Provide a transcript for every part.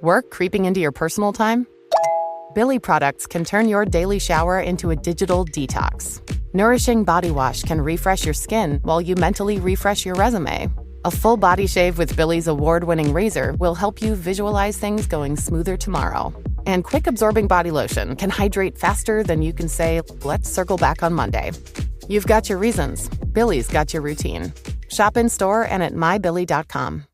Work creeping into your personal time? Billy products can turn your daily shower into a digital detox. Nourishing body wash can refresh your skin while you mentally refresh your resume. A full body shave with Billy's award-winning razor will help you visualize things going smoother tomorrow. And quick absorbing body lotion can hydrate faster than you can say, let's circle back on Monday. You've got your reasons. Billy's got your routine. Shop in store and at mybilly.com.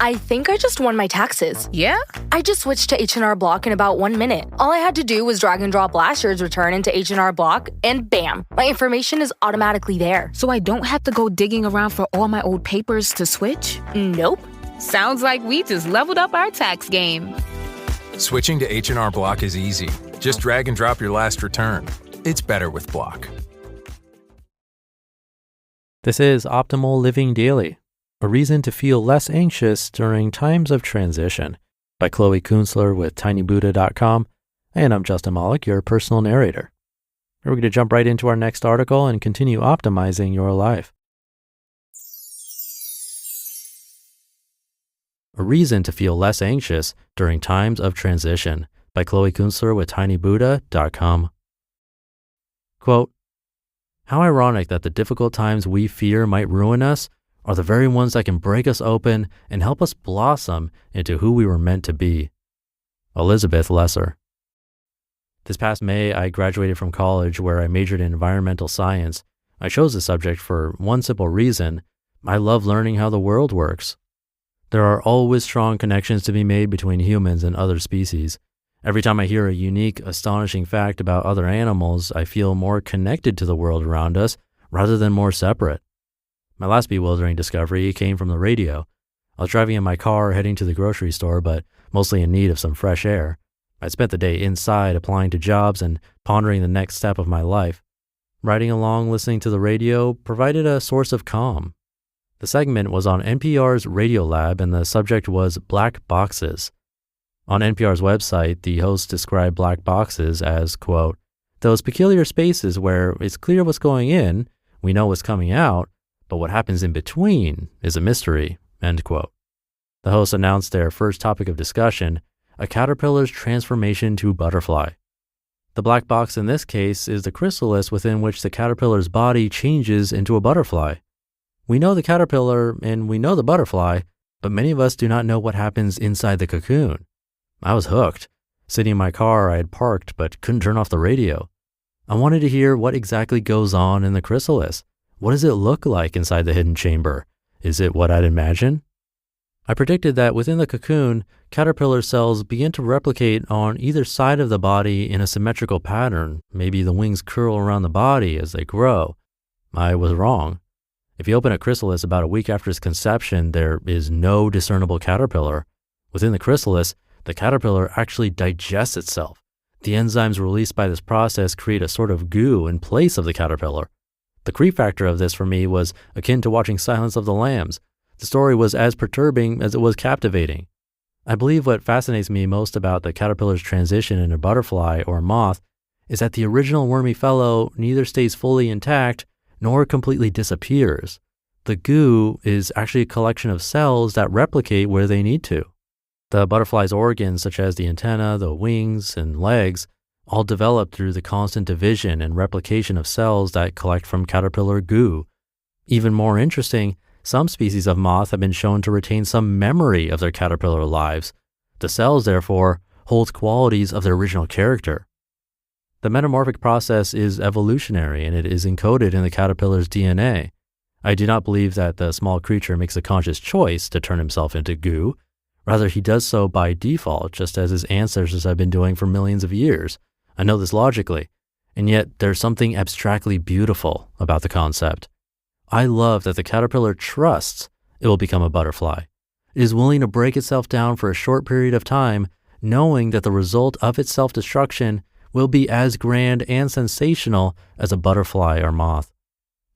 I think I just won my taxes. Yeah? I just switched to H&R Block in about 1 minute. All I had to do was drag and drop last year's return into H&R Block, and bam, my information is automatically there. So I don't have to go digging around for all my old papers to switch? Nope. Sounds like we just leveled up our tax game. Switching to H&R Block is easy. Just drag and drop your last return. It's better with Block. This is Optimal Living Daily, a reason to feel less anxious during times of transition, by Chloe Kunstler with tinybuddha.com. And I'm Justin Malik, your personal narrator. We're going to jump right into our next article and continue optimizing your life. A reason to feel less anxious during times of transition, by Chloe Kunstler with tinybuddha.com. Quote, "How ironic that the difficult times we fear might ruin us are the very ones that can break us open and help us blossom into who we were meant to be." Elizabeth Lesser. This past May, I graduated from college where I majored in environmental science. I chose the subject for one simple reason: I love learning how the world works. There are always strong connections to be made between humans and other species. Every time I hear a unique, astonishing fact about other animals, I feel more connected to the world around us rather than more separate. My last bewildering discovery came from the radio. I was driving in my car heading to the grocery store, but mostly in need of some fresh air. I spent the day inside applying to jobs and pondering the next step of my life. Riding along listening to the radio provided a source of calm. The segment was on NPR's Radio Lab and the subject was black boxes. On NPR's website, the host described black boxes as, quote, "those peculiar spaces where it's clear what's going in, we know what's coming out, but what happens in between is a mystery," end quote. The host announced their first topic of discussion, a caterpillar's transformation to butterfly. The black box in this case is the chrysalis within which the caterpillar's body changes into a butterfly. We know the caterpillar and we know the butterfly, but many of us do not know what happens inside the cocoon. I was hooked. Sitting in my car, I had parked but couldn't turn off the radio. I wanted to hear what exactly goes on in the chrysalis. What does it look like inside the hidden chamber? Is it what I'd imagine? I predicted that within the cocoon, caterpillar cells begin to replicate on either side of the body in a symmetrical pattern. Maybe the wings curl around the body as they grow. I was wrong. If you open a chrysalis about a week after its conception, there is no discernible caterpillar. Within the chrysalis, the caterpillar actually digests itself. The enzymes released by this process create a sort of goo in place of the caterpillar. The creep factor of this for me was akin to watching Silence of the Lambs. The story was as perturbing as it was captivating. I believe what fascinates me most about the caterpillar's transition into butterfly or moth is that the original wormy fellow neither stays fully intact nor completely disappears. The goo is actually a collection of cells that replicate where they need to. The butterfly's organs, such as the antenna, the wings, and legs, all develop through the constant division and replication of cells that collect from caterpillar goo. Even more interesting, some species of moth have been shown to retain some memory of their caterpillar lives. The cells, therefore, hold qualities of their original character. The metamorphic process is evolutionary and it is encoded in the caterpillar's DNA. I do not believe that the small creature makes a conscious choice to turn himself into goo. Rather, he does so by default, just as his ancestors have been doing for millions of years. I know this logically, and yet there's something abstractly beautiful about the concept. I love that the caterpillar trusts it will become a butterfly. It is willing to break itself down for a short period of time, knowing that the result of its self-destruction will be as grand and sensational as a butterfly or moth.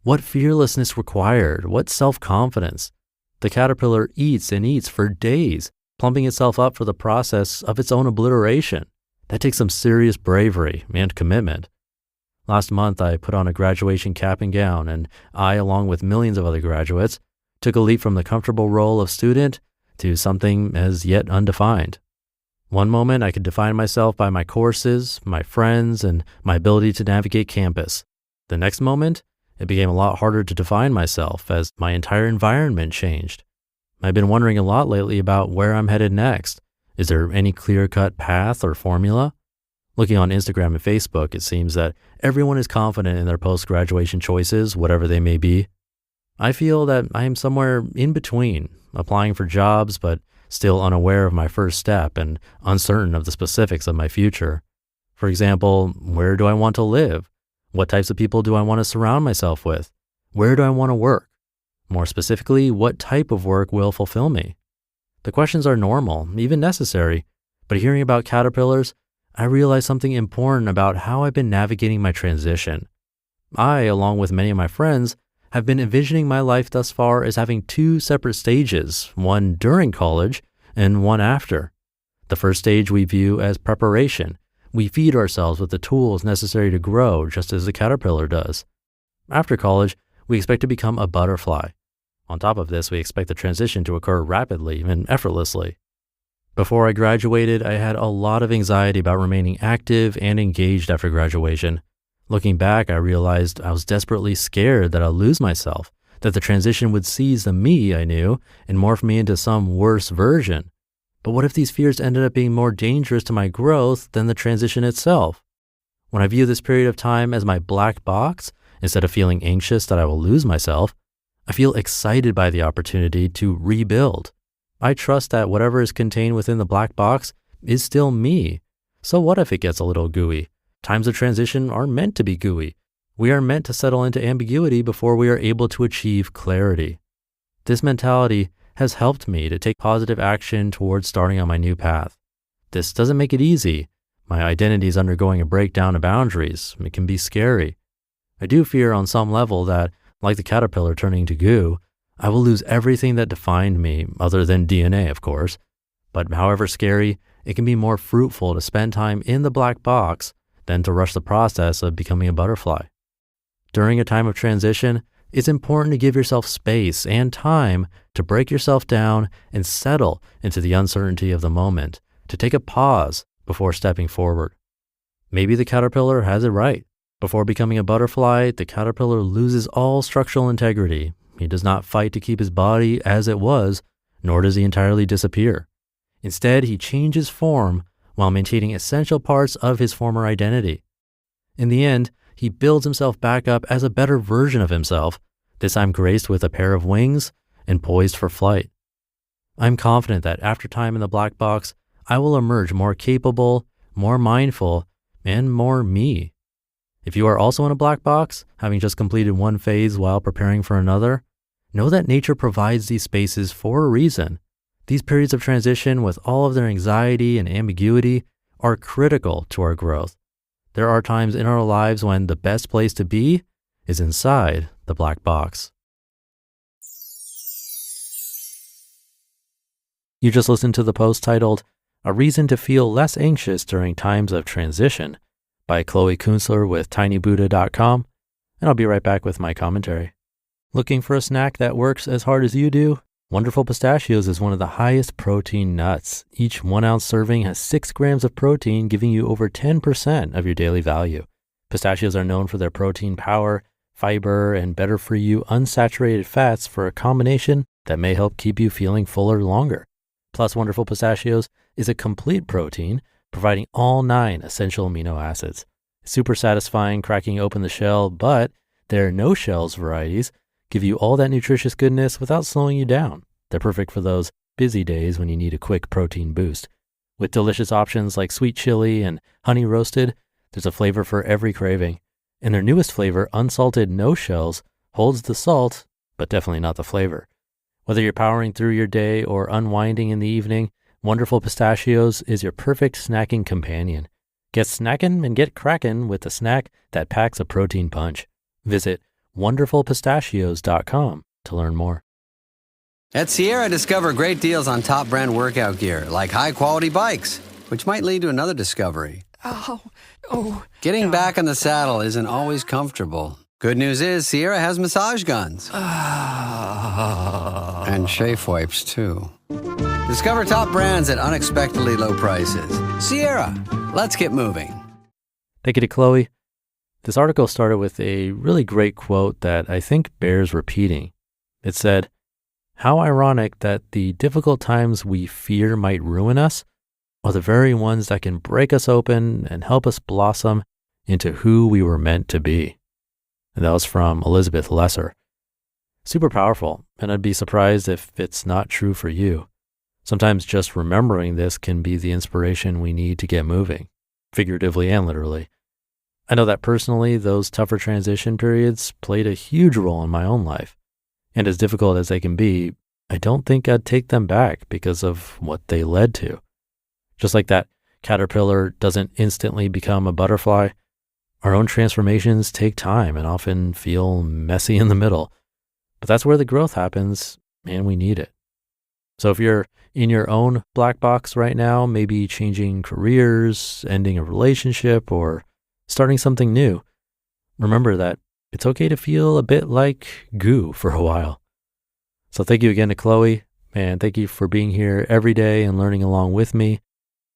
What fearlessness required, what self-confidence. The caterpillar eats and eats for days, plumping itself up for the process of its own obliteration. That takes some serious bravery and commitment. Last month, I put on a graduation cap and gown, and I, along with millions of other graduates, took a leap from the comfortable role of student to something as yet undefined. One moment I could define myself by my courses, my friends, and my ability to navigate campus. The next moment, it became a lot harder to define myself as my entire environment changed. I've been wondering a lot lately about where I'm headed next. Is there any clear-cut path or formula? Looking on Instagram and Facebook, it seems that everyone is confident in their post-graduation choices, whatever they may be. I feel that I am somewhere in between, applying for jobs, but still unaware of my first step and uncertain of the specifics of my future. For example, where do I want to live? What types of people do I want to surround myself with? Where do I want to work? More specifically, what type of work will fulfill me? The questions are normal, even necessary, but hearing about caterpillars, I realized something important about how I've been navigating my transition. I, along with many of my friends, have been envisioning my life thus far as having two separate stages, one during college and one after. The first stage we view as preparation. We feed ourselves with the tools necessary to grow, just as the caterpillar does. After college, we expect to become a butterfly. On top of this, we expect the transition to occur rapidly and effortlessly. Before I graduated, I had a lot of anxiety about remaining active and engaged after graduation. Looking back, I realized I was desperately scared that I'll lose myself, that the transition would seize the me I knew and morph me into some worse version. But what if these fears ended up being more dangerous to my growth than the transition itself? When I view this period of time as my black box, instead of feeling anxious that I will lose myself, I feel excited by the opportunity to rebuild. I trust that whatever is contained within the black box is still me. So what if it gets a little gooey? Times of transition are meant to be gooey. We are meant to settle into ambiguity before we are able to achieve clarity. This mentality has helped me to take positive action towards starting on my new path. This doesn't make it easy. My identity is undergoing a breakdown of boundaries. It can be scary. I do fear on some level that, like the caterpillar turning to goo, I will lose everything that defined me, other than DNA, of course. But however scary, it can be more fruitful to spend time in the black box than to rush the process of becoming a butterfly. During a time of transition, it's important to give yourself space and time to break yourself down and settle into the uncertainty of the moment, to take a pause before stepping forward. Maybe the caterpillar has it right. Before becoming a butterfly, the caterpillar loses all structural integrity. He does not fight to keep his body as it was, nor does he entirely disappear. Instead, he changes form while maintaining essential parts of his former identity. In the end, he builds himself back up as a better version of himself, this time graced with a pair of wings and poised for flight. I'm confident that after time in the black box, I will emerge more capable, more mindful, and more me. If you are also in a black box, having just completed one phase while preparing for another, know that nature provides these spaces for a reason. These periods of transition, with all of their anxiety and ambiguity, are critical to our growth. There are times in our lives when the best place to be is inside the black box. You just listened to the post titled, "A Reason to Feel Less Anxious During Times of Transition" by Chloe Kunstler with tinybuddha.com, and I'll be right back with my commentary. Looking for a snack that works as hard as you do? Wonderful Pistachios is one of the highest protein nuts. Each 1 ounce serving has 6 grams of protein, giving you over 10% of your daily value. Pistachios are known for their protein power, fiber, and better-for-you unsaturated fats for a combination that may help keep you feeling fuller longer. Plus, Wonderful Pistachios is a complete protein, providing all 9 essential amino acids. Super satisfying cracking open the shell, but their no-shells varieties give you all that nutritious goodness without slowing you down. They're perfect for those busy days when you need a quick protein boost. With delicious options like sweet chili and honey roasted, there's a flavor for every craving. And their newest flavor, unsalted no shells, holds the salt, but definitely not the flavor. Whether you're powering through your day or unwinding in the evening, Wonderful Pistachios is your perfect snacking companion. Get snackin' and get crackin' with a snack that packs a protein punch. Visit wonderfulpistachios.com to learn more. At Sierra, discover great deals on top brand workout gear, like high-quality bikes, which might lead to another discovery. Getting back on the saddle isn't always comfortable. Good news is Sierra has massage guns. And chafe wipes, too. Discover top brands at unexpectedly low prices. Sierra, let's get moving. Thank you to Chloe. This article started with a really great quote that I think bears repeating. It said, "How ironic that the difficult times we fear might ruin us are the very ones that can break us open and help us blossom into who we were meant to be." And that was from Elizabeth Lesser. Super powerful, and I'd be surprised if it's not true for you. Sometimes just remembering this can be the inspiration we need to get moving, figuratively and literally. I know that personally, those tougher transition periods played a huge role in my own life. And as difficult as they can be, I don't think I'd take them back because of what they led to. Just like that caterpillar doesn't instantly become a butterfly, our own transformations take time and often feel messy in the middle. But that's where the growth happens, and we need it. So if you're in your own black box right now, maybe changing careers, ending a relationship, or starting something new, remember that it's okay to feel a bit like goo for a while. So thank you again to Chloe, and thank you for being here every day and learning along with me.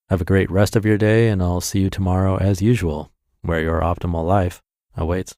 Have a great rest of your day, and I'll see you tomorrow as usual, where your optimal life awaits.